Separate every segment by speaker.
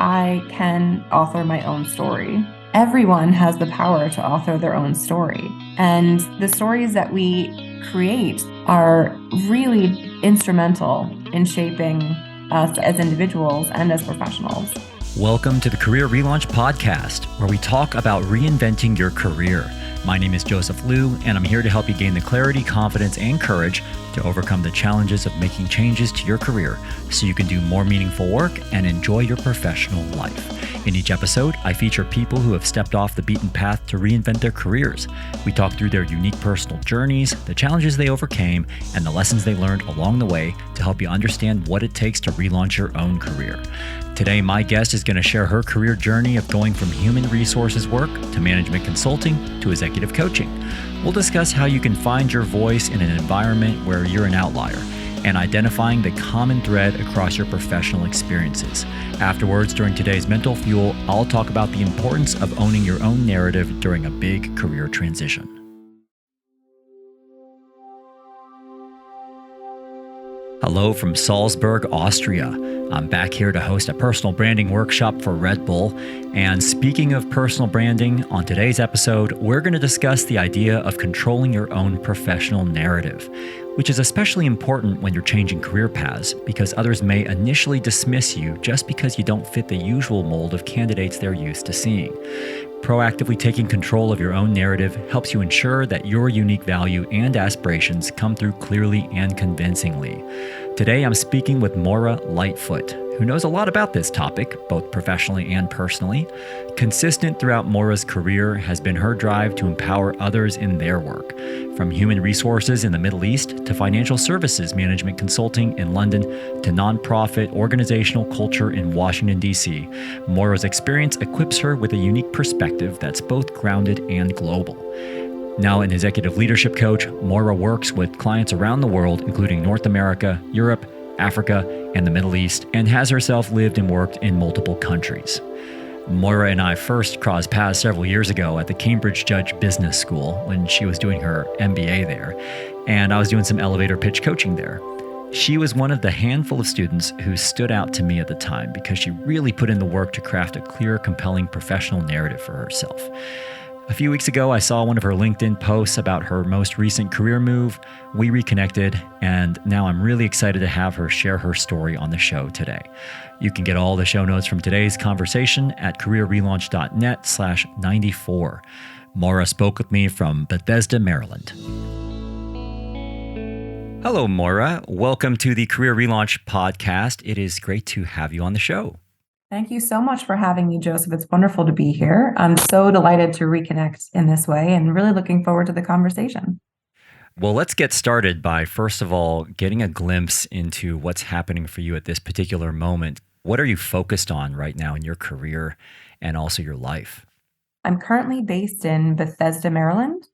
Speaker 1: I can author my own story. Everyone has the power to author their own story. And the stories that we create are really instrumental in shaping us as individuals and as professionals.
Speaker 2: Welcome to the Career Relaunch podcast, where we talk about reinventing your career. My name is Joseph Liu, and I'm here to help you gain the clarity, confidence, and courage to overcome the challenges of making changes to your career so you can do more meaningful work and enjoy your professional life. In each episode, I feature people who have stepped off the beaten path to reinvent their careers. We talk through their unique personal journeys, the challenges they overcame, and the lessons they learned along the way to help you understand what it takes to relaunch your own career. Today, my guest is going to share her career journey of going from human resources work to management consulting to executive coaching. We'll discuss how you can find your voice in an environment where you're an outlier and identifying the common thread across your professional experiences. Afterwards, during today's Mental Fuel, I'll talk about the importance of owning your own narrative during a big career transition. Hello from Salzburg, Austria. I'm back here to host a personal branding workshop for Red Bull. And speaking of personal branding, on today's episode, we're going to discuss the idea of controlling your own professional narrative, which is especially important when you're changing career paths because others may initially dismiss you just because you don't fit the usual mold of candidates they're used to seeing. Proactively taking control of your own narrative helps you ensure that your unique value and aspirations come through clearly and convincingly. Today, I'm speaking with Maura Lightfoot, who knows a lot about this topic, both professionally and personally. Consistent throughout Maura's career has been her drive to empower others in their work, from human resources in the Middle East to financial services management consulting in London to nonprofit organizational culture in Washington, D.C. Maura's experience equips her with a unique perspective that's both grounded and global. Now an executive leadership coach, Maura works with clients around the world, including North America, Europe, Africa, and the Middle East, and has herself lived and worked in multiple countries. Maura and I first crossed paths several years ago at the Cambridge Judge Business School when she was doing her MBA there, and I was doing some elevator pitch coaching there. She was one of the handful of students who stood out to me at the time because she really put in the work to craft a clear, compelling professional narrative for herself. A few weeks ago, I saw one of her LinkedIn posts about her most recent career move. We reconnected, and now I'm really excited to have her share her story on the show today. You can get all the show notes from today's conversation at careerrelaunch.net/94. Maura spoke with me from Bethesda, Maryland. Hello, Maura. Welcome to the Career Relaunch podcast. It is great to have you on the show.
Speaker 1: Thank you so much for having me, Joseph. It's wonderful to be here. I'm so delighted to reconnect in this way and really looking forward to the conversation.
Speaker 2: Well, let's get started by, first of all, getting a glimpse into what's happening for you at this particular moment. What are you focused on right now in your career and also your life?
Speaker 1: I'm currently based in Bethesda, Maryland,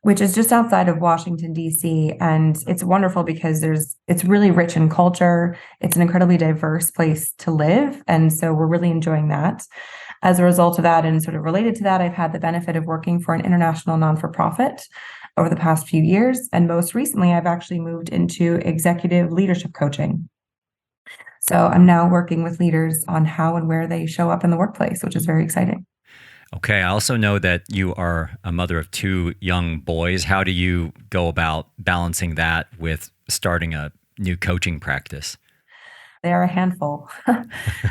Speaker 1: which is just outside of Washington, D.C. And it's wonderful because it's really rich in culture. It's an incredibly diverse place to live. And so we're really enjoying that. As a result of that, and sort of related to that, I've had the benefit of working for an international non-for-profit over the past few years. And most recently, I've actually moved into executive leadership coaching. So I'm now working with leaders on how and where they show up in the workplace, which is very exciting.
Speaker 2: Okay. I also know that you are a mother of two young boys. How do you go about balancing that with starting a new coaching practice?
Speaker 1: They are a handful,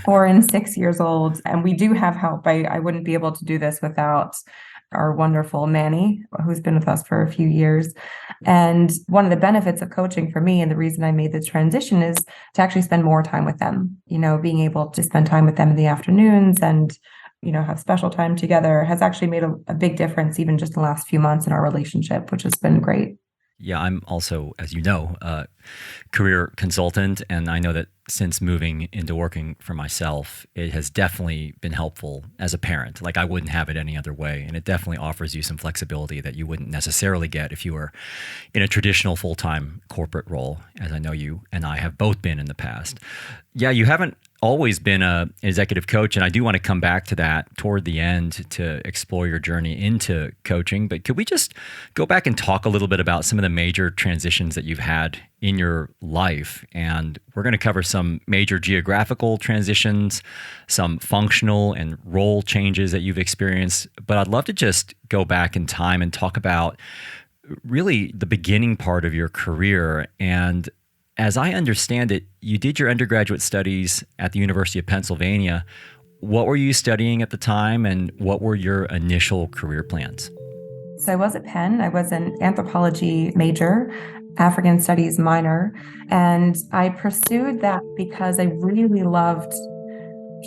Speaker 1: 4 and 6 years old. And we do have help. I wouldn't be able to do this without our wonderful Manny, who's been with us for a few years. And one of the benefits of coaching for me, and the reason I made the transition, is to actually spend more time with them. Being able to spend time with them in the afternoons and have special time together has actually made a big difference, even just in the last few months in our relationship, which has been great.
Speaker 2: Yeah, I'm also, as you know, a career consultant, and I know that since moving into working for myself, it has definitely been helpful as a parent. Like I wouldn't have it any other way, and it definitely offers you some flexibility that you wouldn't necessarily get if you were in a traditional full-time corporate role, as I know you and I have both been in the past. Yeah, you haven't always been an executive coach, and I do want to come back to that toward the end to explore your journey into coaching. But could we just go back and talk a little bit about some of the major transitions that you've had in your life? And we're going to cover some major geographical transitions, some functional and role changes that you've experienced. But I'd love to just go back in time and talk about really the beginning part of your career. And as I understand it, you did your undergraduate studies at the University of Pennsylvania. What were you studying at the time, and what were your initial career plans?
Speaker 1: So I was at Penn. I was an anthropology major, African studies minor, and I pursued that because I really loved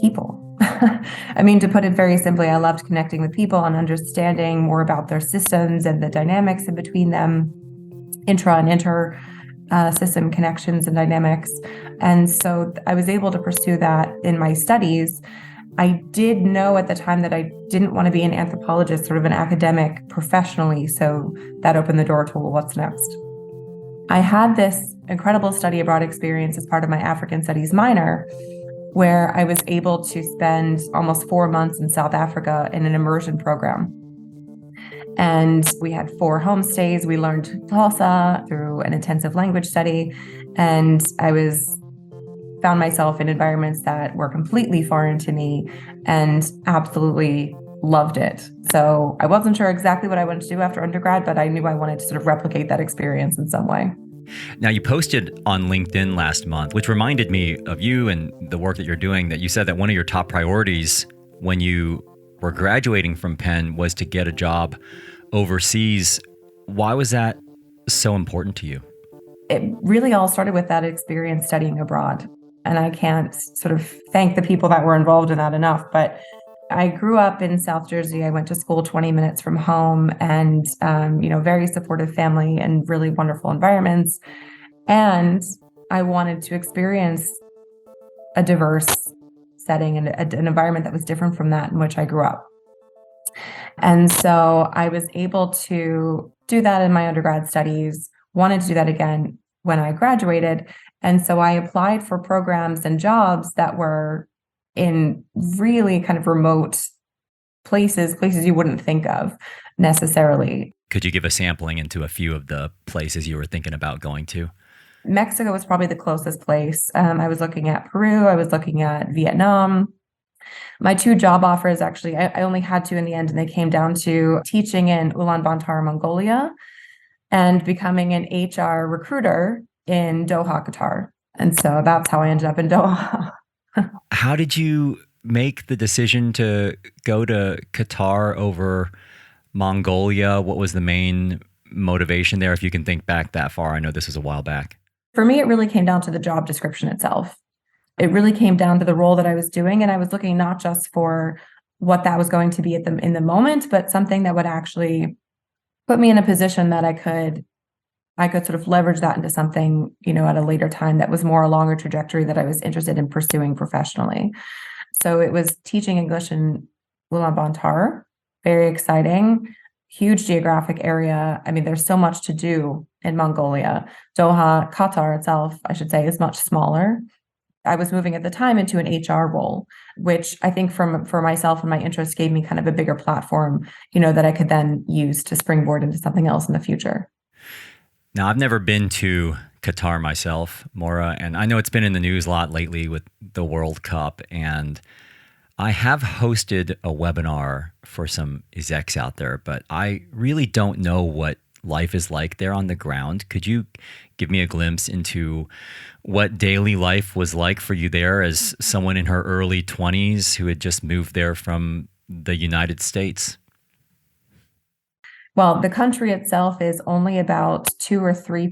Speaker 1: people. I mean, to put it very simply, I loved connecting with people and understanding more about their systems and the dynamics in between them, intra and inter system connections and dynamics. And so I was able to pursue that in my studies. I did know at the time that I didn't want to be an anthropologist, sort of an academic professionally. So that opened the door to, well, what's next? I had this incredible study abroad experience as part of my African studies minor, where I was able to spend almost 4 months in South Africa in an immersion program. And we had 4 homestays. We learned Xhosa through an intensive language study. And I found myself in environments that were completely foreign to me and absolutely loved it. So I wasn't sure exactly what I wanted to do after undergrad, but I knew I wanted to sort of replicate that experience in some way.
Speaker 2: Now, you posted on LinkedIn last month, which reminded me of you and the work that you're doing, that you said that one of your top priorities when you were graduating from Penn was to get a job overseas. Why was that so important to you?
Speaker 1: It really all started with that experience studying abroad. And I can't sort of thank the people that were involved in that enough. But I grew up in South Jersey. I went to school 20 minutes from home, and, very supportive family and really wonderful environments. And I wanted to experience a diverse setting and an environment that was different from that in which I grew up. And so I was able to do that in my undergrad studies, wanted to do that again when I graduated. And so I applied for programs and jobs that were in really kind of remote places you wouldn't think of necessarily.
Speaker 2: Could you give a sampling into a few of the places you were thinking about going to?
Speaker 1: Mexico was probably the closest place. I was looking at Peru. I was looking at Vietnam. My 2 job offers, actually, I only had 2 in the end, and they came down to teaching in Ulaanbaatar, Mongolia, and becoming an HR recruiter in Doha, Qatar. And so that's how I ended up in Doha.
Speaker 2: How did you make the decision to go to Qatar over Mongolia? What was the main motivation there, if you can think back that far? I know this was a while back.
Speaker 1: For me, it really came down to the job description itself. It really came down to the role that I was doing. And I was looking not just for what that was going to be in the moment, but something that would actually put me in a position that I could sort of leverage that into something, at a later time that was more along a trajectory that I was interested in pursuing professionally. So it was teaching English in Ulaanbaatar, very exciting, huge geographic area. I mean, there's so much to do in Mongolia. Doha, Qatar itself, I should say, is much smaller. I was moving at the time into an HR role, which I think for myself and my interests gave me kind of a bigger platform, that I could then use to springboard into something else in the future.
Speaker 2: Now, I've never been to Qatar myself, Maura, and I know it's been in the news a lot lately with the World Cup, and I have hosted a webinar for some execs out there, but I really don't know what life is like there on the ground. Could you give me a glimpse into what daily life was like for you there as someone in her early 20s who had just moved there from the United States?
Speaker 1: Well, the country itself is only about 2 or 3%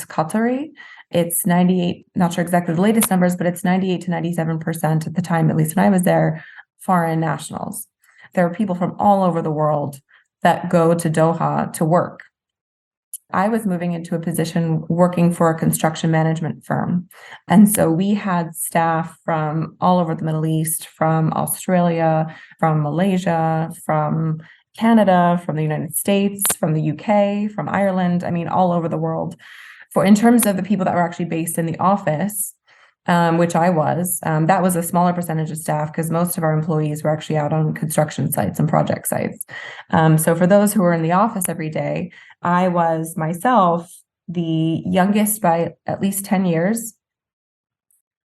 Speaker 1: Qatari. It's 98, not sure exactly the latest numbers, but it's 98 to 97% at the time, at least when I was there, foreign nationals. There are people from all over the world that go to Doha to work. I was moving into a position working for a construction management firm. And so we had staff from all over the Middle East, from Australia, from Malaysia, from Canada, from the United States, from the UK, from Ireland, I mean, all over the world. In terms of the people that were actually based in the office, which I was. That was a smaller percentage of staff because most of our employees were actually out on construction sites and project sites. So for those who were in the office every day, I was myself the youngest by at least 10 years.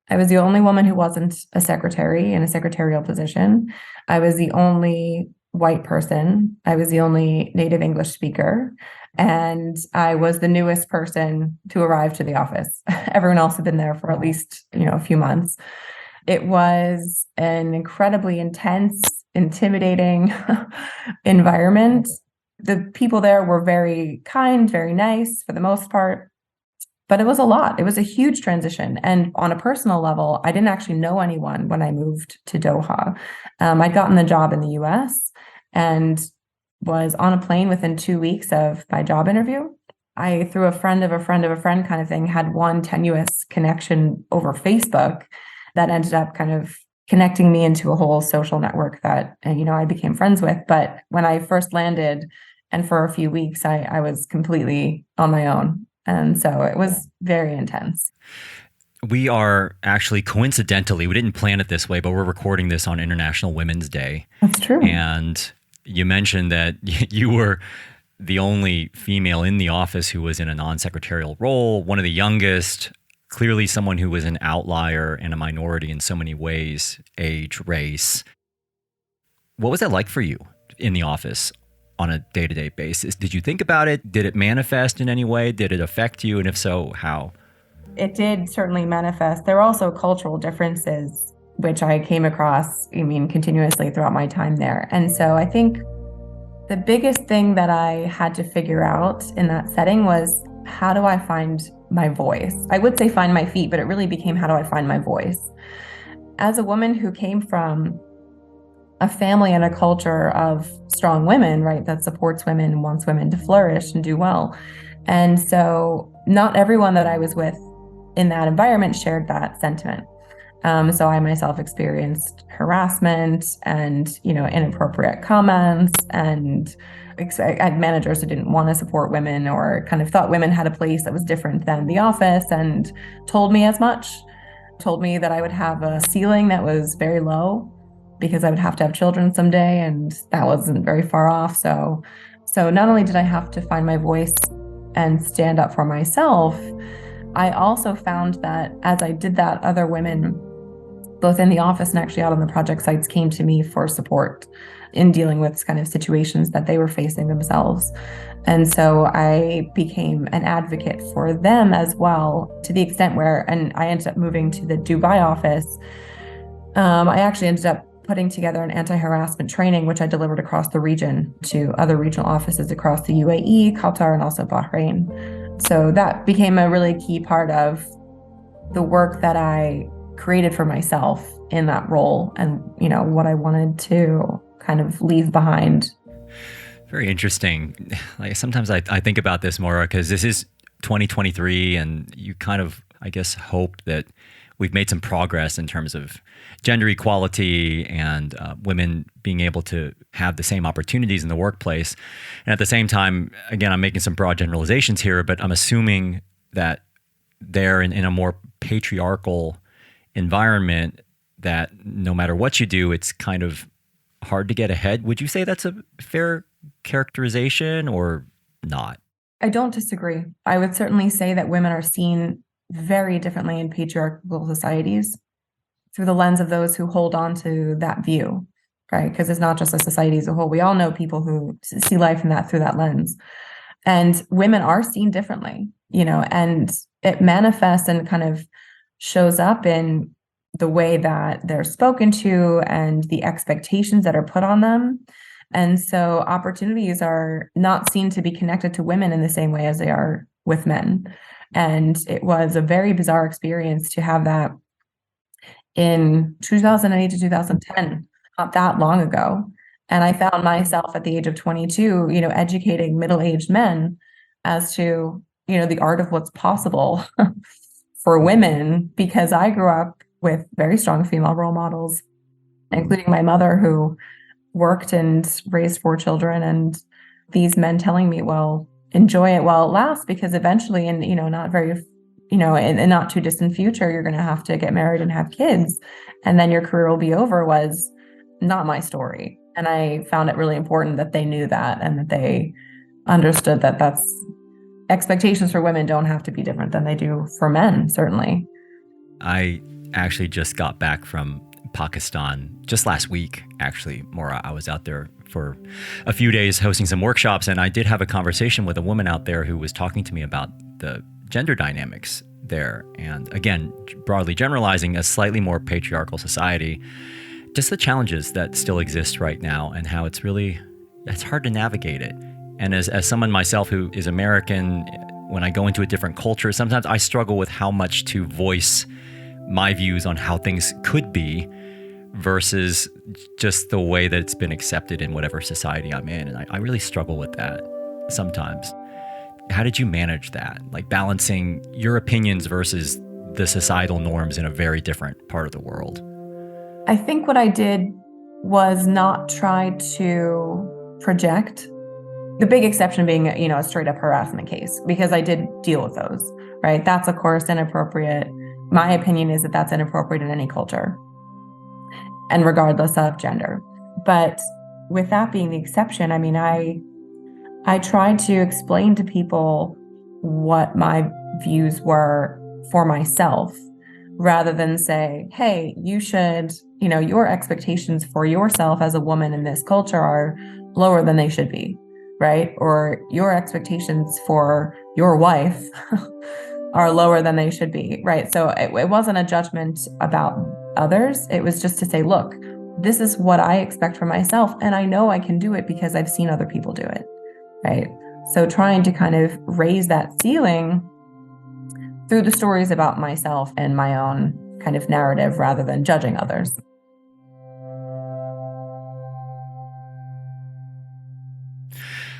Speaker 1: I was the only woman who wasn't a secretary in a secretarial position. I was the only white person. I was the only native English speaker. And I was the newest person to arrive to the office. Everyone else had been there for at least, a few months. It was an incredibly intense, intimidating environment. The people there were very kind, very nice for the most part, but it was a lot. It was a huge transition. And on a personal level, I didn't actually know anyone when I moved to Doha. I'd gotten the job in the US and was on a plane within 2 weeks of my job interview. I, through a friend of a friend of a friend kind of thing, had one tenuous connection over Facebook that ended up kind of connecting me into a whole social network that, I became friends with. But when I first landed and for a few weeks, I was completely on my own. And so it was very intense.
Speaker 2: We are actually coincidentally, we didn't plan it this way, but we're recording this on International Women's Day.
Speaker 1: That's true.
Speaker 2: And you mentioned that you were the only female in the office who was in a non-secretarial role, one of the youngest, clearly someone who was an outlier and a minority in so many ways, age, race. What was that like for you in the office on a day-to-day basis? Did you think about it? Did it manifest in any way? Did it affect you? And if so, how?
Speaker 1: It did certainly manifest. There were also cultural differences, which I came across, continuously throughout my time there. And so I think the biggest thing that I had to figure out in that setting was, how do I find my voice? I would say find my feet, but it really became, how do I find my voice? As a woman who came from a family and a culture of strong women, right, that supports women and wants women to flourish and do well. And so not everyone that I was with in that environment shared that sentiment. So I myself experienced harassment and, inappropriate comments, and I had managers who didn't want to support women or kind of thought women had a place that was different than the office, and told me as much, told me that I would have a ceiling that was very low because I would have to have children someday, and that wasn't very far off. So not only did I have to find my voice and stand up for myself, I also found that as I did that, other women, both in the office and actually out on the project sites, came to me for support in dealing with kind of situations that they were facing themselves. And so I became an advocate for them as well, to the extent where, and I ended up moving to the Dubai office. I actually ended up putting together an anti-harassment training, which I delivered across the region to other regional offices across the UAE, Qatar, and also Bahrain. So that became a really key part of the work that I created for myself in that role, and what I wanted to kind of leave behind.
Speaker 2: Very interesting. Like, sometimes I think about this, Maura, because this is 2023, and you kind of, I guess, hope that we've made some progress in terms of gender equality and women being able to have the same opportunities in the workplace. And at the same time, again, I'm making some broad generalizations here, but I'm assuming that they're in a more patriarchal environment, that no matter what you do, it's kind of hard to get ahead. Would you say that's a fair characterization or not?
Speaker 1: I don't disagree. I would certainly say that women are seen very differently in patriarchal societies through the lens of those who hold on to that view, right? Because it's not just a society as a whole. We all know people who see life through that lens. And women are seen differently, and it manifests and kind of shows up in the way that they're spoken to and the expectations that are put on them. And so opportunities are not seen to be connected to women in the same way as they are with men. And it was a very bizarre experience to have that in 2008 to 2010, not that long ago. And I found myself at the age of 22, educating middle-aged men as to, the art of what's possible for women, because I grew up with very strong female role models, including my mother, who worked and raised 4 children, and these men telling me, well, enjoy it while it lasts, because eventually, in not very in a not too distant future, you're going to have to get married and have kids, and then your career will be over, was not my story. And I found it really important that they knew that, and that they understood that expectations for women don't have to be different than they do for men, certainly.
Speaker 2: I actually just got back from Pakistan just last week, actually, Maura. I was out there for a few days hosting some workshops, and I did have a conversation with a woman out there who was talking to me about the gender dynamics there. And again, broadly generalizing, a slightly more patriarchal society, just the challenges that still exist right now and how it's hard to navigate it. And as someone myself who is American, when I go into a different culture, sometimes I struggle with how much to voice my views on how things could be versus just the way that it's been accepted in whatever society I'm in. And I really struggle with that sometimes. How did you manage that? Like balancing your opinions versus the societal norms in a very different part of the world?
Speaker 1: I think what I did was not try to project. The big exception being, a straight up harassment case, because I did deal with those, right? That's, of course, inappropriate. My opinion is that that's inappropriate in any culture, and regardless of gender. But with that being the exception, I tried to explain to people what my views were for myself, rather than say, hey, you should, your expectations for yourself as a woman in this culture are lower than they should be, right? Or your expectations for your wife are lower than they should be, right? So it wasn't a judgment about others. It was just to say, look, this is what I expect for myself, and I know I can do it because I've seen other people do it, right? So trying to kind of raise that ceiling through the stories about myself and my own kind of narrative, rather than judging others.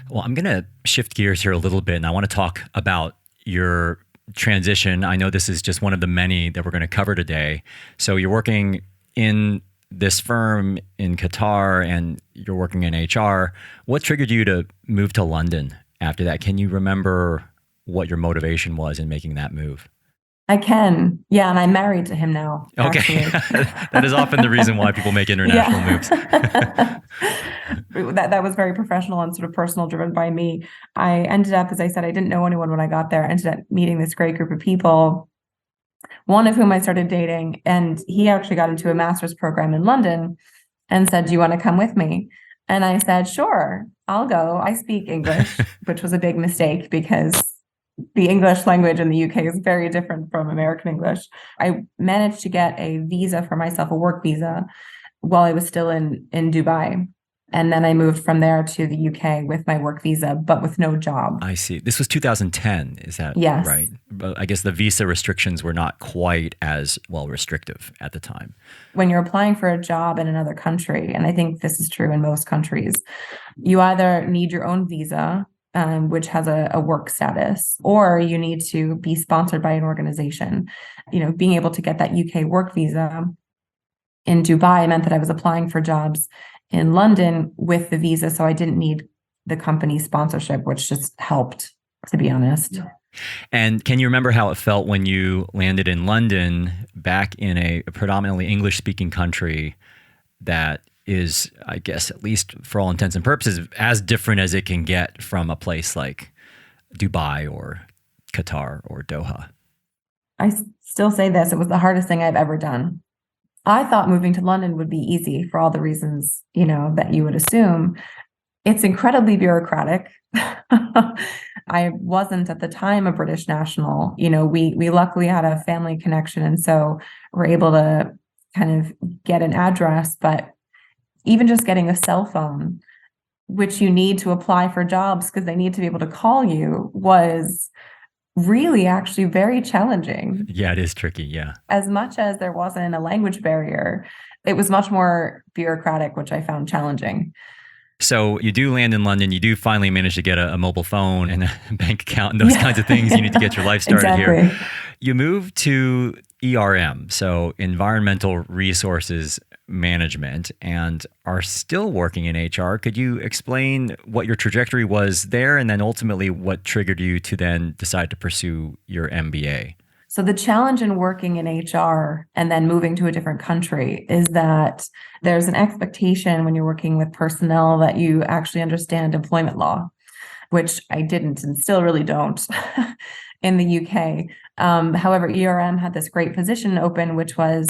Speaker 2: Well, I'm going to shift gears here a little bit, and I want to talk about your transition. I know this is just one of the many that we're going to cover today. So you're working in this firm in Qatar, and you're working in HR. What triggered you to move to London after that? Can you remember what your motivation was in making that move?
Speaker 1: I can. Yeah, and I'm married to him now.
Speaker 2: Okay. That is often the reason why people make international moves.
Speaker 1: That was very professional and sort of personal, driven by me. I ended up, as I said, I didn't know anyone when I got there. I ended up meeting this great group of people, one of whom I started dating, and he actually got into a master's program in London and said, do you want to come with me? And I said, sure, I'll go. I speak English, which was a big mistake because the English language in the UK is very different from American English. I managed to get a visa for myself, a work visa, while I was still in Dubai. And then I moved from there to the UK with my work visa, but with no job.
Speaker 2: I see. This was 2010, is that
Speaker 1: yes.
Speaker 2: right? But I guess the visa restrictions were not quite as well restrictive at the time.
Speaker 1: When you're applying for a job in another country, and I think this is true in most countries, you either need your own visa, which has a work status, or you need to be sponsored by an organization. Being able to get that UK work visa in Dubai meant that I was applying for jobs in London with the visa, so I didn't need the company sponsorship, which just helped, to be honest. Yeah.
Speaker 2: And can you remember how it felt when you landed in London, back in a predominantly English-speaking country that is, I guess, at least for all intents and purposes, as different as it can get from a place like Dubai or Qatar or Doha? I
Speaker 1: still say this, it was the hardest thing I've ever done. I thought moving to London would be easy for all the reasons, that you would assume. It's incredibly bureaucratic. I wasn't at the time a British national. We luckily had a family connection, and so we're able to kind of get an address, but even just getting a cell phone, which you need to apply for jobs because they need to be able to call you, was really actually very challenging.
Speaker 2: Yeah, it is tricky. Yeah.
Speaker 1: As much as there wasn't a language barrier, it was much more bureaucratic, which I found challenging.
Speaker 2: So you do land in London, you do finally manage to get a mobile phone and a bank account and those kinds of things. You need to get your life started here. You move to ERM, so Environmental Resources Management, and are still working in HR. Could you explain what your trajectory was there, and then ultimately what triggered you to then decide to pursue your MBA?
Speaker 1: So the challenge in working in HR and then moving to a different country is that there's an expectation when you're working with personnel that you actually understand employment law, which I didn't and still really don't in the UK. However, ERM had this great position open, which was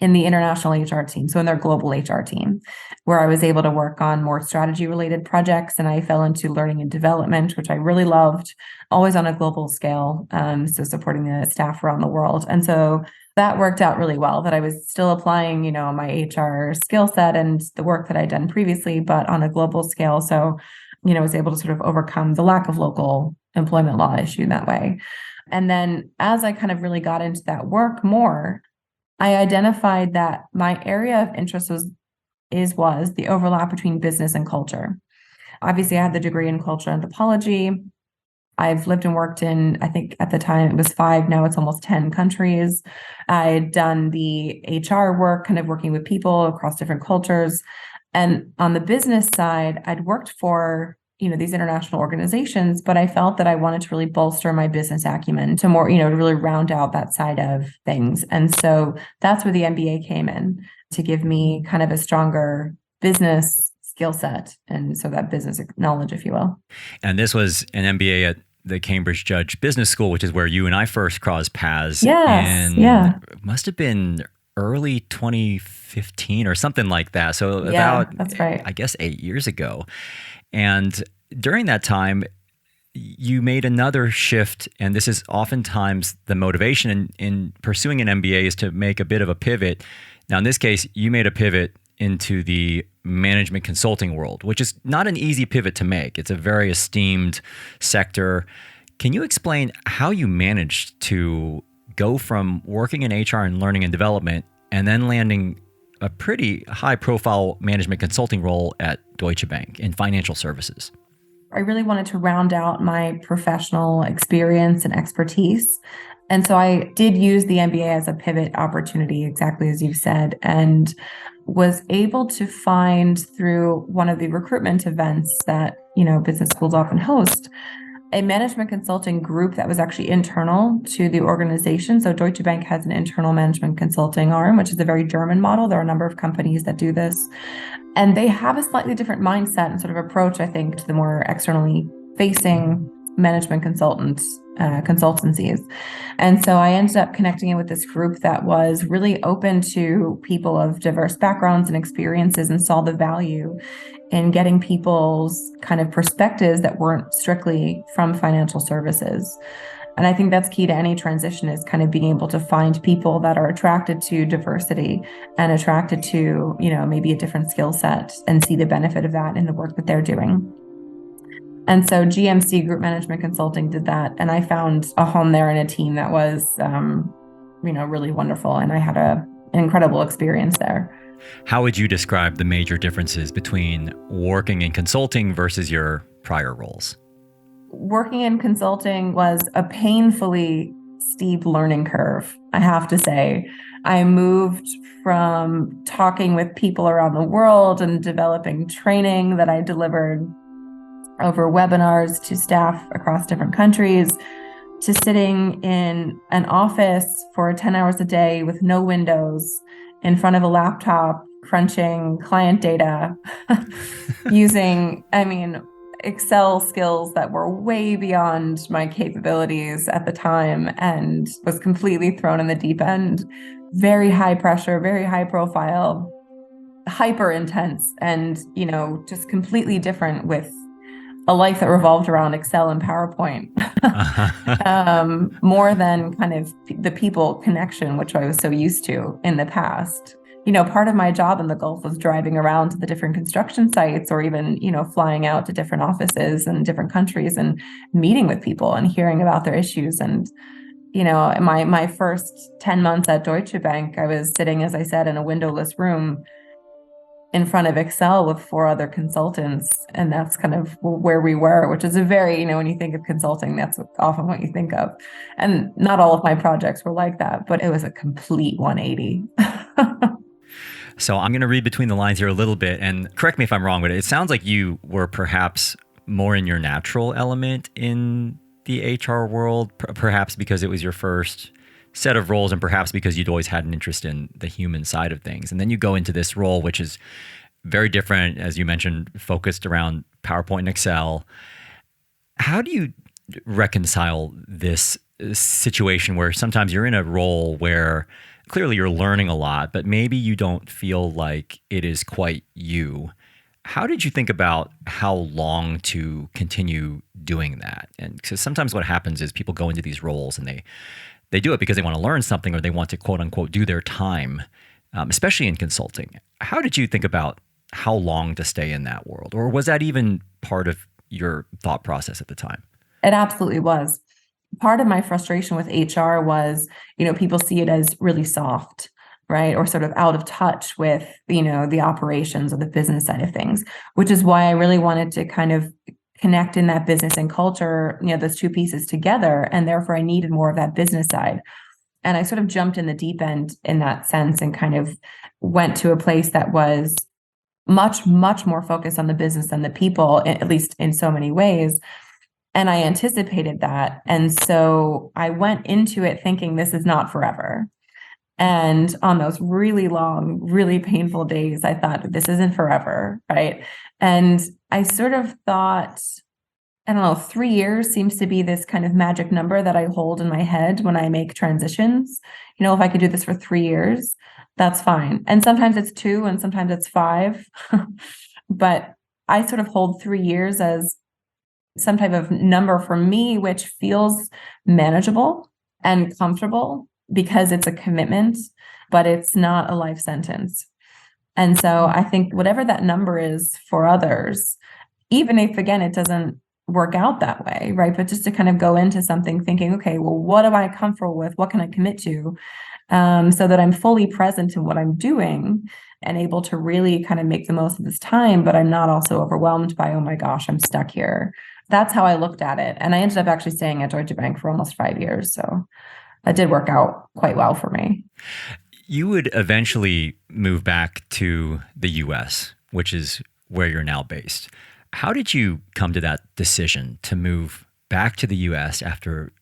Speaker 1: in the international HR team, so in their global HR team, where I was able to work on more strategy related projects, and I fell into learning and development, which I really loved, always on a global scale, so supporting the staff around the world. And so that worked out really well, that I was still applying, my HR skill set and the work that I'd done previously, but on a global scale. So, I was able to sort of overcome the lack of local employment law issue that way. And then as I kind of really got into that work more, I identified that my area of interest was the overlap between business and culture. Obviously, I had the degree in cultural anthropology. I've lived and worked in, I think at the time it was 5, now it's almost 10 countries. I had done the HR work, kind of working with people across different cultures. And on the business side, I'd worked for these international organizations, but I felt that I wanted to really bolster my business acumen to more, to really round out that side of things. And so that's where the MBA came in, to give me kind of a stronger business skill set. And so that business knowledge, if you will.
Speaker 2: And this was an MBA at the Cambridge Judge Business School, which is where you and I first crossed paths.
Speaker 1: Yes, yeah.
Speaker 2: It must have been early 2015 or something like that. So about,
Speaker 1: that's right.
Speaker 2: I guess, 8 years ago. And during that time, you made another shift, and this is oftentimes the motivation in pursuing an MBA is to make a bit of a pivot. Now, in this case, you made a pivot into the management consulting world, which is not an easy pivot to make. It's a very esteemed sector. Can you explain how you managed to go from working in HR and learning and development and then landing a pretty high-profile management consulting role at Deutsche Bank in financial services?
Speaker 1: I really wanted to round out my professional experience and expertise. And so I did use the MBA as a pivot opportunity, exactly as you said, and was able to find through one of the recruitment events that, business schools often host, a management consulting group that was actually internal to the organization. So Deutsche Bank has an internal management consulting arm, which is a very German model. There are a number of companies that do this. And they have a slightly different mindset and sort of approach, I think, to the more externally facing management consultancies. And so I ended up connecting in with this group that was really open to people of diverse backgrounds and experiences, and saw the value in getting people's kind of perspectives that weren't strictly from financial services. And I think that's key to any transition, is kind of being able to find people that are attracted to diversity and attracted to, maybe a different skill set, and see the benefit of that in the work that they're doing. And so GMC, Group Management Consulting, did that. And I found a home there in a team that was, really wonderful. And I had an incredible experience there.
Speaker 2: How would you describe the major differences between working in consulting versus your prior roles?
Speaker 1: Working in consulting was a painfully steep learning curve, I have to say. I moved from talking with people around the world and developing training that I delivered over webinars to staff across different countries, to sitting in an office for 10 hours a day with no windows, in front of a laptop, crunching client data, using, Excel skills that were way beyond my capabilities at the time, and was completely thrown in the deep end. Very high pressure, very high profile, hyper intense, and, just completely different, with a life that revolved around Excel and PowerPoint, more than kind of the people connection, which I was so used to in the past. Part of my job in the Gulf was driving around to the different construction sites, or even, flying out to different offices in different countries and meeting with people and hearing about their issues. And, my first 10 months at Deutsche Bank, I was sitting, as I said, in a windowless room in front of Excel with 4 other consultants. And that's kind of where we were, which is a very, when you think of consulting, that's often what you think of. And not all of my projects were like that, but it was a complete 180.
Speaker 2: So I'm going to read between the lines here a little bit, and correct me if I'm wrong, but it sounds like you were perhaps more in your natural element in the HR world, perhaps because it was your first set of roles, and perhaps because you'd always had an interest in the human side of things. And then you go into this role, which is very different, as you mentioned, focused around PowerPoint and Excel. How do you reconcile this situation where sometimes you're in a role where clearly you're learning a lot, but maybe you don't feel like it is quite you? How did you think about how long to continue doing that? And because sometimes what happens is people go into these roles and they do it because they want to learn something or they want to quote unquote do their time, especially in consulting. How did you think about how long to stay in that world? Or was that even part of your thought process at the time?
Speaker 1: It absolutely was. Part of my frustration with HR was, people see it as really soft, right? Or sort of out of touch with, the operations or the business side of things, which is why I really wanted to kind of connect in that business and culture, those two pieces together. And therefore I needed more of that business side. And I sort of jumped in the deep end in that sense and kind of went to a place that was much, much more focused on the business than the people, at least in so many ways. And I anticipated that. And so I went into it thinking this is not forever. And on those really long, really painful days, I thought this isn't forever, right? And I sort of thought, I don't know, 3 years seems to be this kind of magic number that I hold in my head when I make transitions. If I could do this for 3 years, that's fine. And sometimes it's 2 and sometimes it's 5. But I sort of hold 3 years as some type of number for me, which feels manageable and comfortable because it's a commitment, but it's not a life sentence. And so I think whatever that number is for others, even if, again, it doesn't work out that way, right? But just to kind of go into something thinking, okay, well, what am I comfortable with? What can I commit to? So that I'm fully present in what I'm doing and able to really kind of make the most of this time, but I'm not also overwhelmed by, oh my gosh, I'm stuck here. That's how I looked at it. And I ended up actually staying at Deutsche Bank for almost 5 years. So that did work out quite well for me.
Speaker 2: You would eventually move back to the US, which is where you're now based. How did you come to that decision to move back to the US after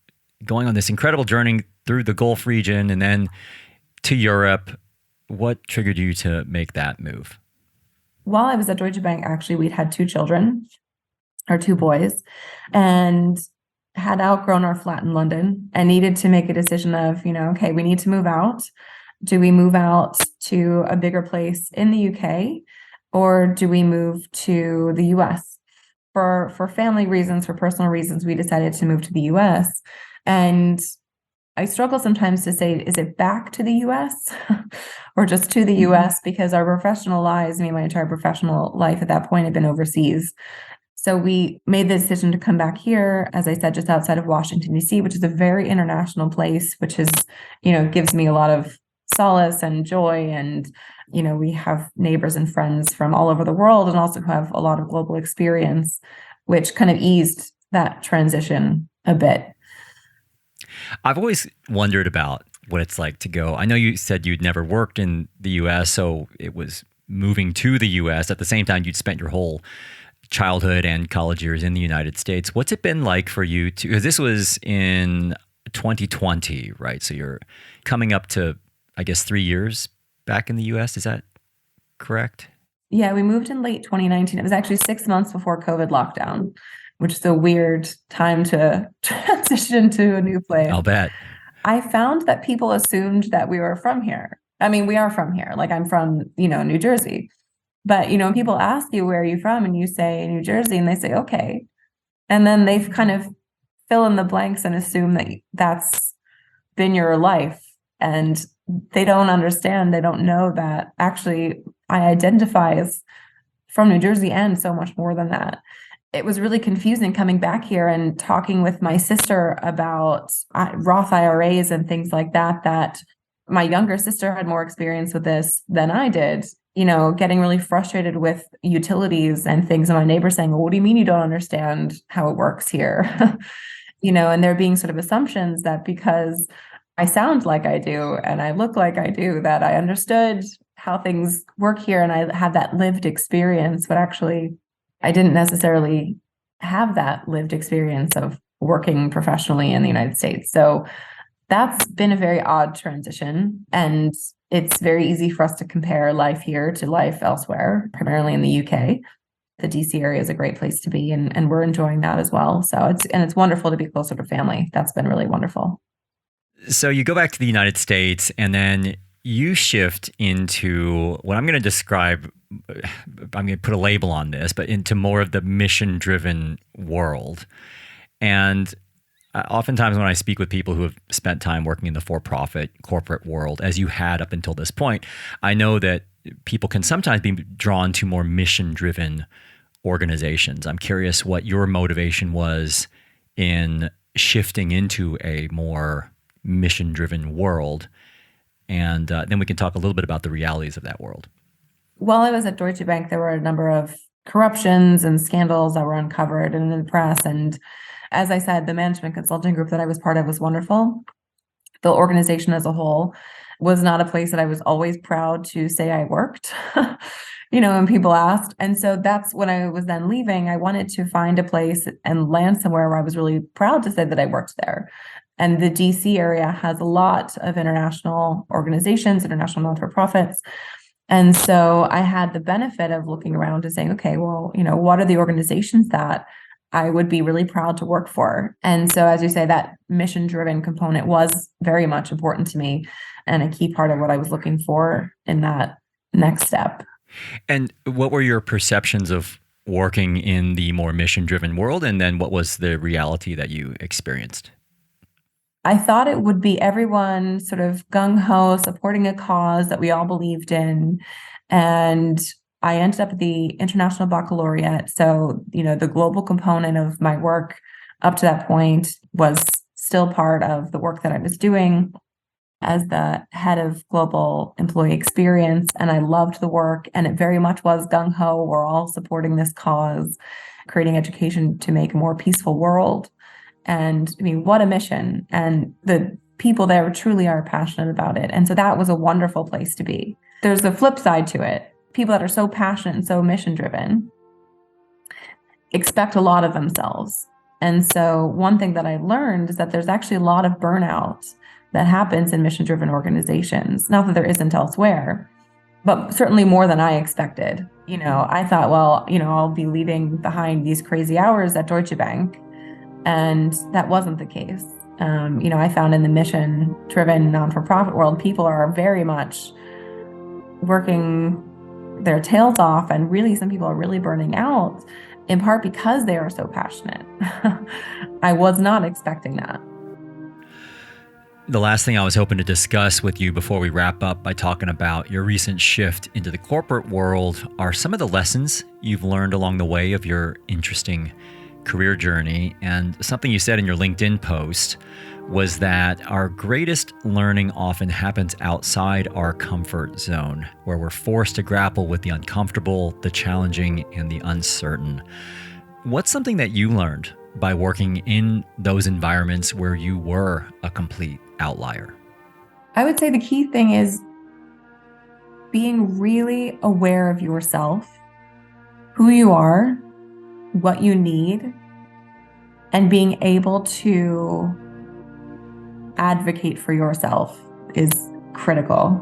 Speaker 2: going on this incredible journey through the Gulf region and then to Europe? What triggered you to make that move?
Speaker 1: While I was at Deutsche Bank, actually, we'd had 2 children, or 2 boys, and had outgrown our flat in London and needed to make a decision of, okay, we need to move out. Do we move out to a bigger place in the UK, or do we move to the US? For family reasons, for personal reasons, we decided to move to the US. And I struggle sometimes to say, is it back to the US or just to the US? Because our professional lives, my entire professional life at that point had been overseas. So we made the decision to come back here, as I said, just outside of Washington, D.C., which is a very international place, which is, gives me a lot of solace and joy. And, we have neighbors and friends from all over the world and also have a lot of global experience, which kind of eased that transition a bit.
Speaker 2: I've always wondered about what it's like to go. I know you said you'd never worked in the US, so it was moving to the US. At the same time, you'd spent your whole childhood and college years in the United States. What's it been like for you to, because this was in 2020, right? So you're coming up to, I guess, 3 years back in the US. Is that correct?
Speaker 1: Yeah, we moved in late 2019. It was actually 6 months before COVID lockdown, which is a weird time to transition to a new place.
Speaker 2: I'll bet.
Speaker 1: I found that people assumed that we were from here. I mean, we are from here. Like I'm from, New Jersey. But, people ask you, where are you from? And you say New Jersey, and they say, okay. And then they've kind of fill in the blanks and assume that that's been your life. And they don't understand. They don't know that actually I identify as from New Jersey and so much more than that. It was really confusing coming back here and talking with my sister about Roth IRAs and things like that, that my younger sister had more experience with this than I did, getting really frustrated with utilities and things. And my neighbor saying, well, what do you mean you don't understand how it works here? And there being sort of assumptions that because I sound like I do and I look like I do, that I understood how things work here and I had that lived experience, but actually I didn't necessarily have that lived experience of working professionally in the United States. So That's been a very odd transition. And it's very easy for us to compare life here to life elsewhere, primarily in the UK. The DC area is a great place to be, and we're enjoying that as well. So it's wonderful to be closer to family. That's been really wonderful.
Speaker 2: So you go back to the United States and then you shift into what I'm going to describe, I'm going to put a label on this, but into more of the mission-driven world. And oftentimes when I speak with people who have spent time working in the for-profit corporate world, as you had up until this point, I know that people can sometimes be drawn to more mission-driven organizations. I'm curious what your motivation was in shifting into a more mission-driven world. And then we can talk a little bit about the realities of that world.
Speaker 1: While I was at Deutsche Bank, there were a number of corruptions and scandals that were uncovered in the press. And as I said, the management consulting group that I was part of was wonderful. The organization as a whole was not a place that I was always proud to say I worked, when people asked. And so that's when I was then leaving. I wanted to find a place and land somewhere where I was really proud to say that I worked there. And the DC area has a lot of international organizations, international not-for-profits. And so I had the benefit of looking around and saying, okay, well, what are the organizations that I would be really proud to work for? And so, as you say, that mission-driven component was very much important to me and a key part of what I was looking for in that next step.
Speaker 2: And what were your perceptions of working in the more mission-driven world? And then what was the reality that you experienced?
Speaker 1: I thought it would be everyone sort of gung-ho, supporting a cause that we all believed in. And I ended up at the International Baccalaureate. So, the global component of my work up to that point was still part of the work that I was doing as the head of global employee experience. And I loved the work, and it very much was gung-ho. We're all supporting this cause, creating education to make a more peaceful world. And what a mission. And the people there truly are passionate about it. And so that was a wonderful place to be. There's a flip side to it. People that are so passionate and so mission driven expect a lot of themselves. And so one thing that I learned is that there's actually a lot of burnout that happens in mission driven organizations. Not that there isn't elsewhere, but certainly more than I expected. I thought, well, I'll be leaving behind these crazy hours at Deutsche Bank. And that wasn't the case. I found in the mission-driven non-for-profit world, people are very much working their tails off, and really some people are really burning out, in part because they are so passionate. I was not expecting that.
Speaker 2: The last thing I was hoping to discuss with you before we wrap up by talking about your recent shift into the corporate world are some of the lessons you've learned along the way of your interesting career journey. And something you said in your LinkedIn post was that our greatest learning often happens outside our comfort zone, where we're forced to grapple with the uncomfortable, the challenging, and the uncertain. What's something that you learned by working in those environments where you were a complete outlier?
Speaker 1: I would say the key thing is being really aware of yourself, who you are, what you need, and being able to advocate for yourself is critical.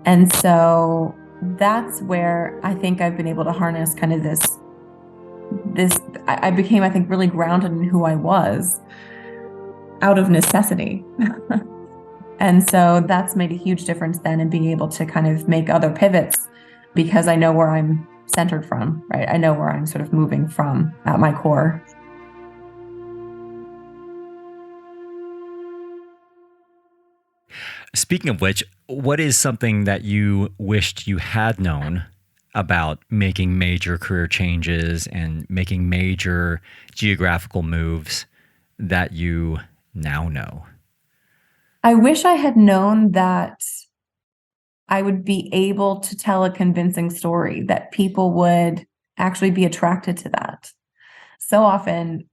Speaker 1: And so that's where I think I've been able to harness kind of this, I became, I think, really grounded in who I was out of necessity. And so that's made a huge difference then in being able to kind of make other pivots, because I know where I'm centered from, right? I know where I'm sort of moving from at my core.
Speaker 2: Speaking of which, what is something that you wished you had known about making major career changes and making major geographical moves that you now know?
Speaker 1: I wish I had known that I would be able to tell a convincing story, that people would actually be attracted to that. So often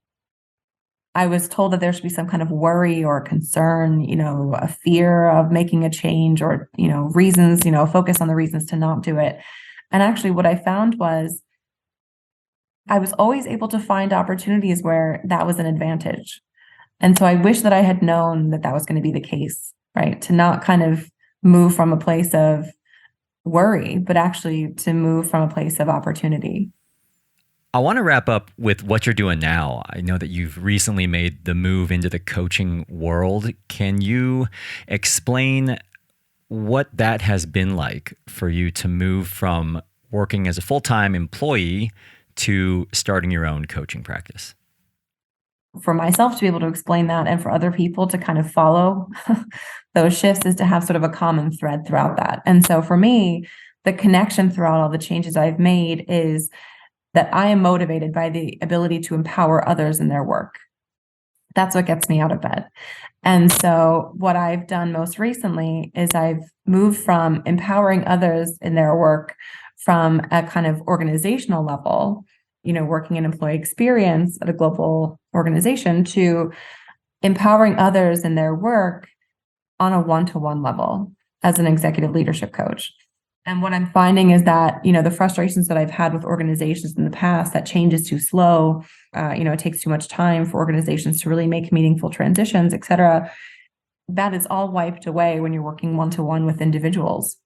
Speaker 1: I was told that there should be some kind of worry or concern, a fear of making a change, or, reasons, focus on the reasons to not do it. And actually what I found was I was always able to find opportunities where that was an advantage. And so I wish that I had known that that was going to be the case, right? To not kind of move from a place of worry, but actually to move from a place of opportunity.
Speaker 2: I want to wrap up with what you're doing now. I know that you've recently made the move into the coaching world. Can you explain what that has been like for you to move from working as a full-time employee to starting your own coaching practice?
Speaker 1: For myself to be able to explain that and for other people to kind of follow those shifts is to have sort of a common thread throughout that. And so for me, the connection throughout all the changes I've made is that I am motivated by the ability to empower others in their work. That's what gets me out of bed. And so what I've done most recently is I've moved from empowering others in their work from a kind of organizational level, working in employee experience at a global organization, to empowering others in their work on a one-to-one level as an executive leadership coach. And what I'm finding is that, the frustrations that I've had with organizations in the past, that change is too slow, it takes too much time for organizations to really make meaningful transitions, et cetera, that is all wiped away when you're working one-to-one with individuals.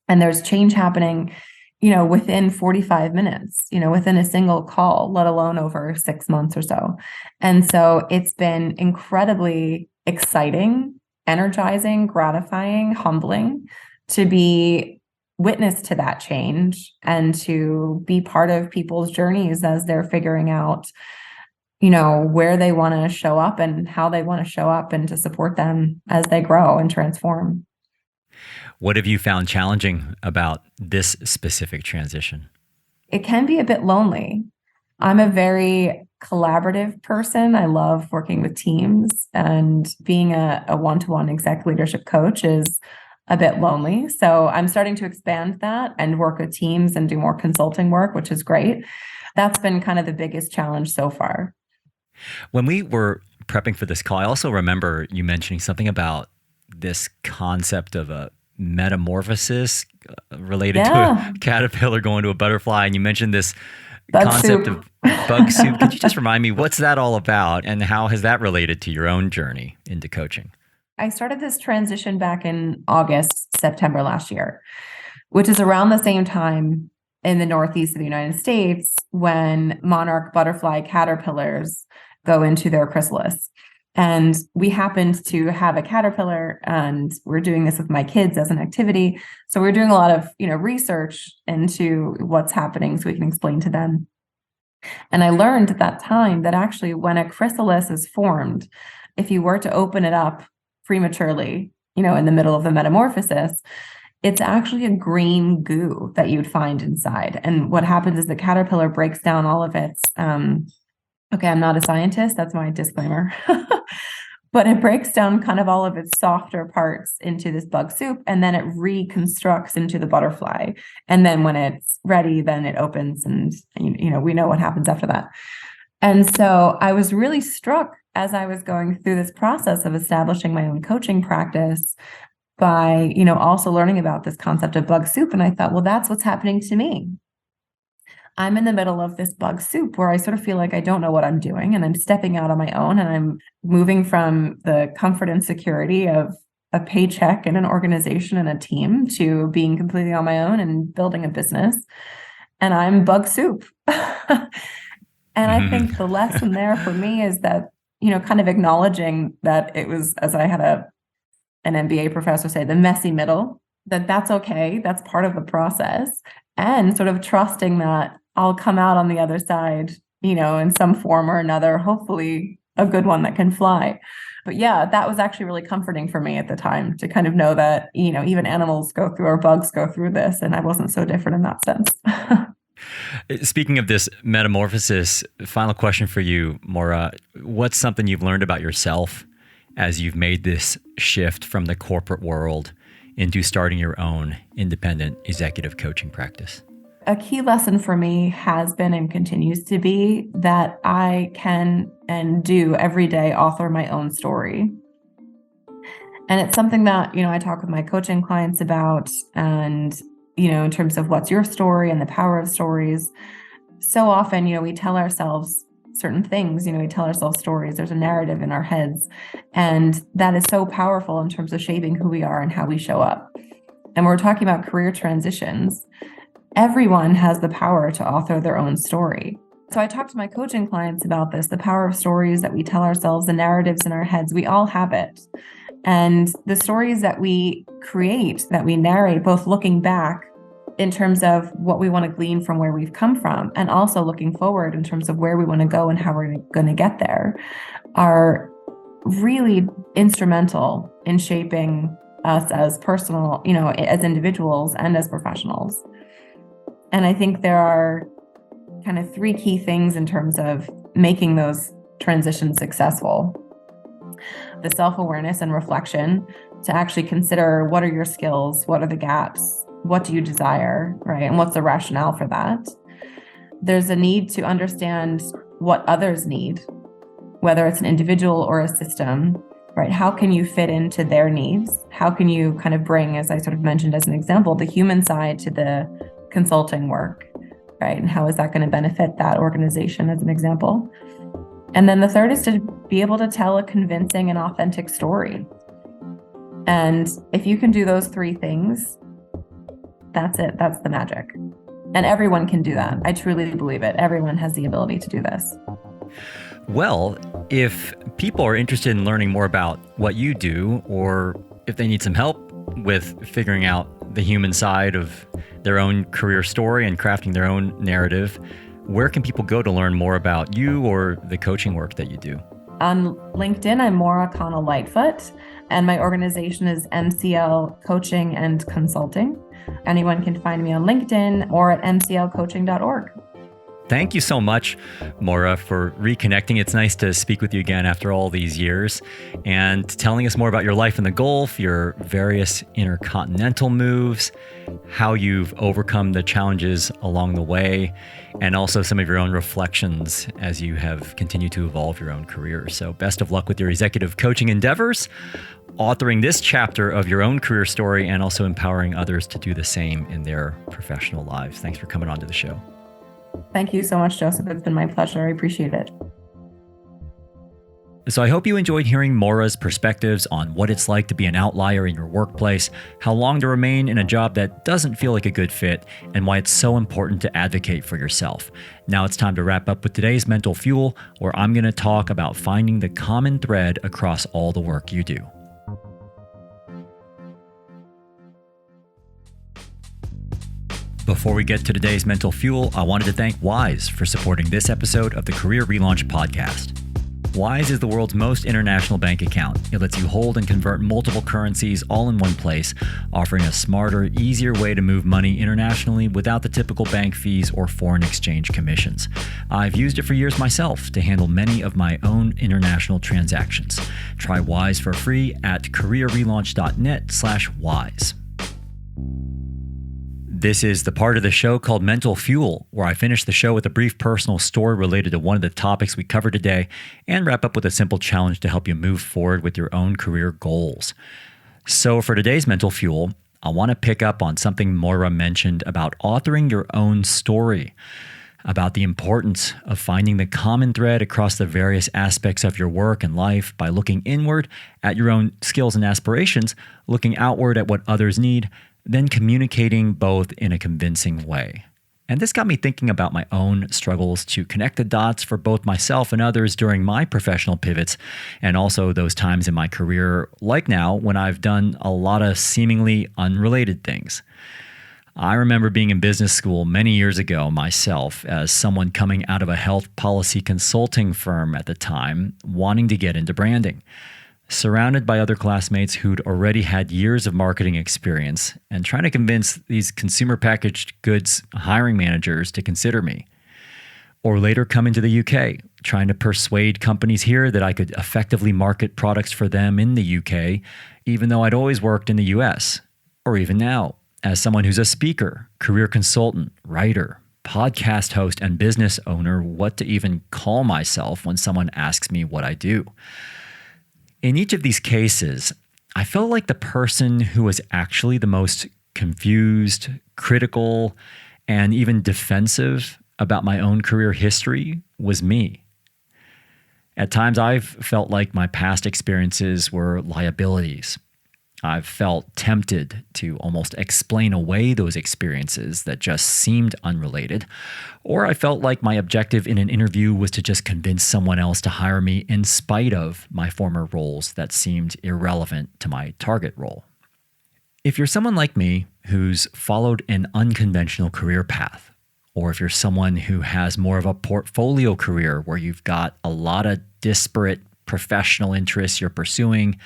Speaker 1: And there's change happening, within 45 minutes, within a single call, let alone over 6 months or so. And so it's been incredibly exciting, energizing, gratifying, humbling to be witness to that change and to be part of people's journeys as they're figuring out, where they want to show up and how they want to show up, and to support them as they grow and transform.
Speaker 2: What have you found challenging about this specific transition?
Speaker 1: It can be a bit lonely. I'm a very collaborative person. I love working with teams, and being a one-to-one exec leadership coach is a bit lonely. So I'm starting to expand that and work with teams and do more consulting work, which is great. That's been kind of the biggest challenge so far.
Speaker 2: When we were prepping for this call, I also remember you mentioning something about this concept of a metamorphosis related to a caterpillar going to a butterfly. And you mentioned this concept of bug soup. Could you just remind me, what's that all about, and how has that related to your own journey into coaching?
Speaker 1: I started this transition back in August, September last year, which is around the same time in the Northeast of the United States when monarch butterfly caterpillars go into their chrysalis. And we happened to have a caterpillar, and we're doing this with my kids as an activity. So we're doing a lot of, research into what's happening so we can explain to them. And I learned at that time that actually when a chrysalis is formed, if you were to open it up prematurely, in the middle of the metamorphosis, it's actually a green goo that you'd find inside. And what happens is the caterpillar breaks down all of its, okay, I'm not a scientist, that's my disclaimer, but it breaks down kind of all of its softer parts into this bug soup, and then it reconstructs into the butterfly. And then when it's ready, then it opens, and, we know what happens after that. And so I was really struck as I was going through this process of establishing my own coaching practice by, also learning about this concept of bug soup. And I thought, well, that's what's happening to me. I'm in the middle of this bug soup where I sort of feel like I don't know what I'm doing, and I'm stepping out on my own, and I'm moving from the comfort and security of a paycheck and an organization and a team to being completely on my own and building a business. And I'm bug soup. And I think the lesson there for me is that, kind of acknowledging that it was, as I had an MBA professor say, the messy middle, that's okay. That's part of the process. And sort of trusting that I'll come out on the other side, in some form or another, hopefully a good one that can fly. But yeah, that was actually really comforting for me at the time to kind of know that, even animals go through, or bugs go through this, and I wasn't so different in that sense.
Speaker 2: Speaking of this metamorphosis, final question for you, Maura. What's something you've learned about yourself as you've made this shift from the corporate world into starting your own independent executive coaching practice?
Speaker 1: A key lesson for me has been and continues to be that I can and do every day author my own story. And it's something that, I talk with my coaching clients about, and in terms of what's your story and the power of stories. So often, we tell ourselves, certain things. We tell ourselves stories. There's a narrative in our heads. And that is so powerful in terms of shaping who we are and how we show up. And we're talking about career transitions. Everyone has the power to author their own story. So I talk to my coaching clients about this, the power of stories that we tell ourselves, the narratives in our heads. We all have it. And the stories that we create, that we narrate, both looking back in terms of what we want to glean from where we've come from, and also looking forward in terms of where we want to go and how we're going to get there, are really instrumental in shaping us as personal, as individuals and as professionals. And I think there are kind of three key things in terms of making those transitions successful. The self-awareness and reflection to actually consider, what are your skills? What are the gaps? What do you desire, right? And what's the rationale for that? There's a need to understand what others need, whether it's an individual or a system, right? How can you fit into their needs? How can you kind of bring, as I sort of mentioned as an example, the human side to the consulting work, right? And how is that going to benefit that organization, as an example? And then the third is to be able to tell a convincing and authentic story. And if you can do those three things, that's it. That's the magic. And everyone can do that. I truly believe it. Everyone has the ability to do this.
Speaker 2: Well, if people are interested in learning more about what you do, or if they need some help with figuring out the human side of their own career story and crafting their own narrative, where can people go to learn more about you or the coaching work that you do?
Speaker 1: On LinkedIn, I'm Maura Lightfoot, and my organization is MCL Coaching and Consulting. Anyone can find me on LinkedIn or at mclcoaching.org.
Speaker 2: Thank you so much, Maura, for reconnecting. It's nice to speak with you again after all these years and telling us more about your life in the Gulf, your various intercontinental moves, how you've overcome the challenges along the way, and also some of your own reflections as you have continued to evolve your own career. So best of luck with your executive coaching endeavors, authoring this chapter of your own career story, and also empowering others to do the same in their professional lives. Thanks for coming on to the show.
Speaker 1: Thank you so much, Joseph. It's been my pleasure. I appreciate it.
Speaker 2: So I hope you enjoyed hearing Maura's perspectives on what it's like to be an outlier in your workplace, how long to remain in a job that doesn't feel like a good fit, and why it's so important to advocate for yourself. Now it's time to wrap up with today's Mental Fuel, where I'm going to talk about finding the common thread across all the work you do. Before we get to today's Mental Fuel, I wanted to thank Wise for supporting this episode of the Career Relaunch podcast. Wise is the world's most international bank account. It lets you hold and convert multiple currencies all in one place, offering a smarter, easier way to move money internationally without the typical bank fees or foreign exchange commissions. I've used it for years myself to handle many of my own international transactions. Try Wise for free at careerrelaunch.net/wise. This is the part of the show called Mental Fuel, where I finish the show with a brief personal story related to one of the topics we covered today and wrap up with a simple challenge to help you move forward with your own career goals. So for today's Mental Fuel, I want to pick up on something Maura mentioned about authoring your own story, about the importance of finding the common thread across the various aspects of your work and life by looking inward at your own skills and aspirations, looking outward at what others need, then communicating both in a convincing way. And this got me thinking about my own struggles to connect the dots for both myself and others during my professional pivots, and also those times in my career, like now, when I've done a lot of seemingly unrelated things. I remember being in business school many years ago myself as someone coming out of a health policy consulting firm at the time, wanting to get into branding. Surrounded by other classmates who'd already had years of marketing experience and trying to convince these consumer packaged goods hiring managers to consider me. Or later coming to the UK, trying to persuade companies here that I could effectively market products for them in the UK, even though I'd always worked in the US. Or even now, as someone who's a speaker, career consultant, writer, podcast host, and business owner, what to even call myself when someone asks me what I do. In each of these cases, I felt like the person who was actually the most confused, critical, and even defensive about my own career history was me. At times, I've felt like my past experiences were liabilities. I've felt tempted to almost explain away those experiences that just seemed unrelated, or I felt like my objective in an interview was to just convince someone else to hire me in spite of my former roles that seemed irrelevant to my target role. If you're someone like me who's followed an unconventional career path, or if you're someone who has more of a portfolio career where you've got a lot of disparate professional interests you're pursuing,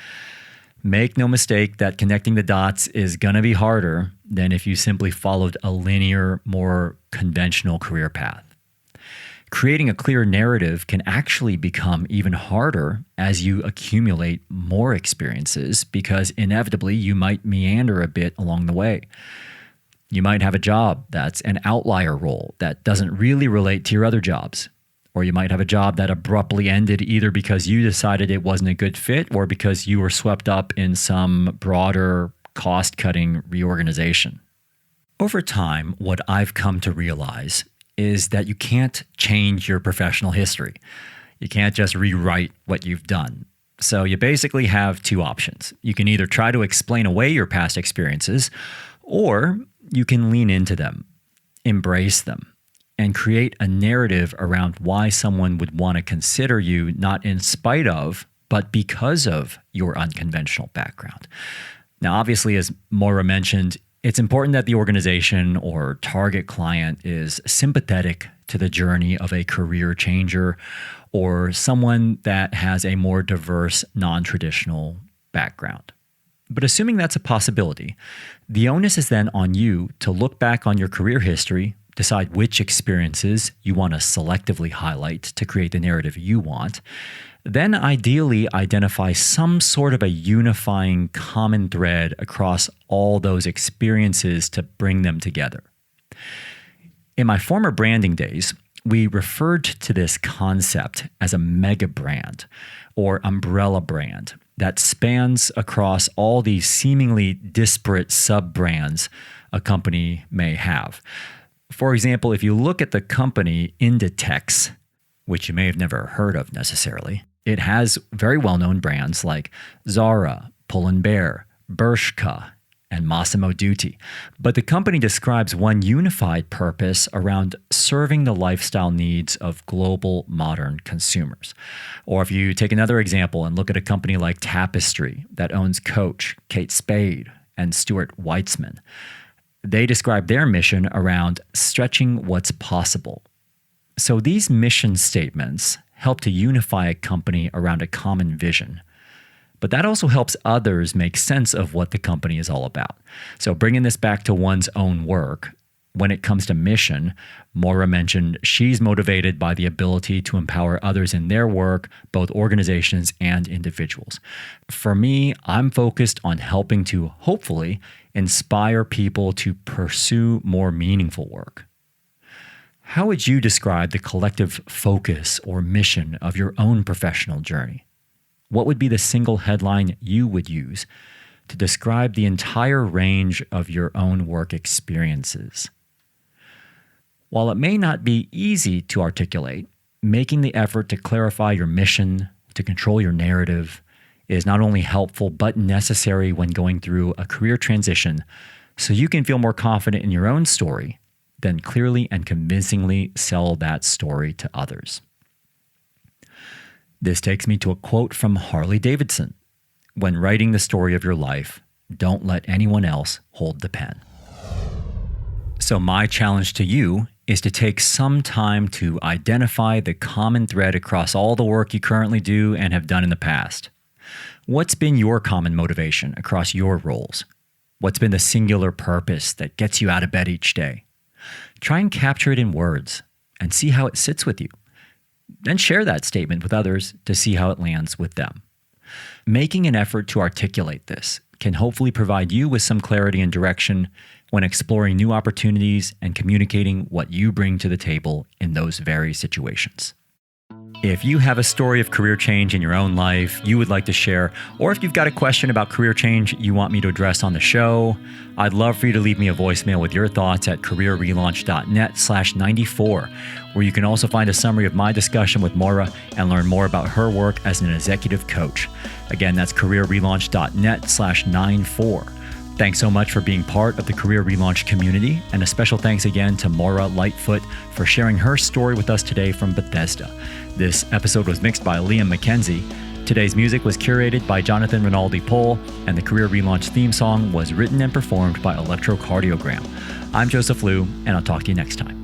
Speaker 2: make no mistake that connecting the dots is going to be harder than if you simply followed a linear, more conventional career path. Creating a clear narrative can actually become even harder as you accumulate more experiences because inevitably you might meander a bit along the way. You might have a job that's an outlier role that doesn't really relate to your other jobs. Or you might have a job that abruptly ended either because you decided it wasn't a good fit or because you were swept up in some broader cost-cutting reorganization. Over time, what I've come to realize is that you can't change your professional history. You can't just rewrite what you've done. So you basically have two options. You can either try to explain away your past experiences, or you can lean into them, embrace them, and create a narrative around why someone would want to consider you not in spite of, but because of your unconventional background. Now, obviously, as Maura mentioned, it's important that the organization or target client is sympathetic to the journey of a career changer or someone that has a more diverse, non-traditional background. But assuming that's a possibility, the onus is then on you to look back on your career history, decide which experiences you want to selectively highlight to create the narrative you want, then ideally identify some sort of a unifying common thread across all those experiences to bring them together. In my former branding days, we referred to this concept as a mega brand or umbrella brand that spans across all these seemingly disparate sub-brands a company may have. For example, if you look at the company Inditex, which you may have never heard of necessarily, it has very well-known brands like Zara, Pull & Bear, Bershka, and Massimo Dutti. But the company describes one unified purpose around serving the lifestyle needs of global modern consumers. Or if you take another example and look at a company like Tapestry that owns Coach, Kate Spade, and Stuart Weitzman, they describe their mission around stretching what's possible. So these mission statements help to unify a company around a common vision. But that also helps others make sense of what the company is all about. So bringing this back to one's own work, when it comes to mission, Maura mentioned she's motivated by the ability to empower others in their work, both organizations and individuals. For me, I'm focused on helping to hopefully inspire people to pursue more meaningful work. How would you describe the collective focus or mission of your own professional journey? What would be the single headline you would use to describe the entire range of your own work experiences? While it may not be easy to articulate, making the effort to clarify your mission, to control your narrative, is not only helpful but necessary when going through a career transition so you can feel more confident in your own story, then clearly and convincingly sell that story to others. This takes me to a quote from Harley Davidson. When writing the story of your life, don't let anyone else hold the pen. So my challenge to you is to take some time to identify the common thread across all the work you currently do and have done in the past. What's been your common motivation across your roles? What's been the singular purpose that gets you out of bed each day? Try and capture it in words and see how it sits with you. Then share that statement with others to see how it lands with them. Making an effort to articulate this can hopefully provide you with some clarity and direction when exploring new opportunities and communicating what you bring to the table in those very situations. If you have a story of career change in your own life you would like to share, or if you've got a question about career change you want me to address on the show, I'd love for you to leave me a voicemail with your thoughts at careerrelaunch.net/94, where you can also find a summary of my discussion with Maura and learn more about her work as an executive coach. Again, that's careerrelaunch.net/94. Thanks so much for being part of the Career Relaunch community, and a special thanks again to Maura Lightfoot for sharing her story with us today from Bethesda. This episode was mixed by Liam McKenzie. Today's music was curated by Jonathan Rinaldi-Pohl, and the Career Relaunch theme song was written and performed by Electrocardiogram. I'm Joseph Liu, and I'll talk to you next time.